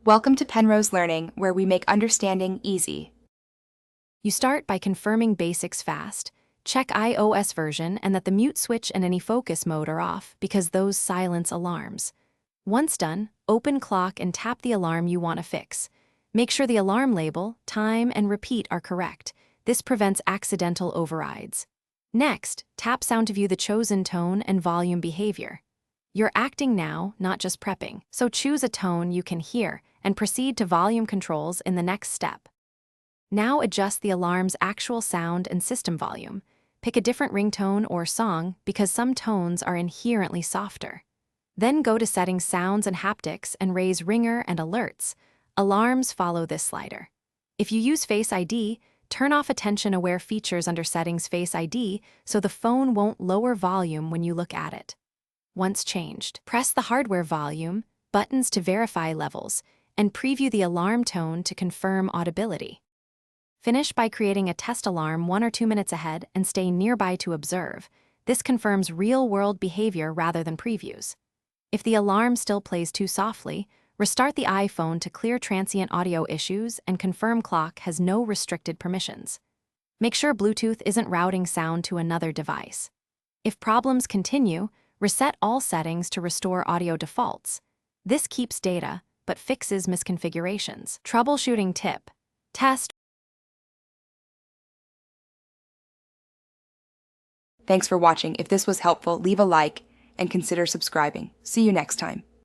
Welcome to Penrose Learning, where we make understanding easy. You start by confirming basics fast. Check iOS version and that the mute switch and any focus mode are off because those silence alarms. Once done, open clock and tap the alarm you want to fix. Make sure the alarm label, time, and repeat are correct. This prevents accidental overrides. Next, tap sound to view the chosen tone and volume behavior. You're acting now, not just prepping, so choose a tone you can hear and proceed to volume controls in the next step. Now adjust the alarm's actual sound and system volume. Pick a different ringtone or song because some tones are inherently softer. Then go to Settings, Sounds and Haptics and raise Ringer and Alerts. Alarms follow this slider. If you use Face ID, turn off attention-aware features under Settings Face ID so the phone won't lower volume when you look at it. Once changed, press the hardware volume, buttons to verify levels, and preview the alarm tone to confirm audibility. Finish by creating a test alarm 1 or 2 minutes ahead and stay nearby to observe. This confirms real-world behavior rather than previews. If the alarm still plays too softly, restart the iPhone to clear transient audio issues and confirm clock has no restricted permissions. Make sure Bluetooth isn't routing sound to another device. If problems continue, reset all settings to restore audio defaults. This keeps data, but fixes misconfigurations. Troubleshooting tip: test. Thanks for watching. If this was helpful, leave a like and consider subscribing. See you next time.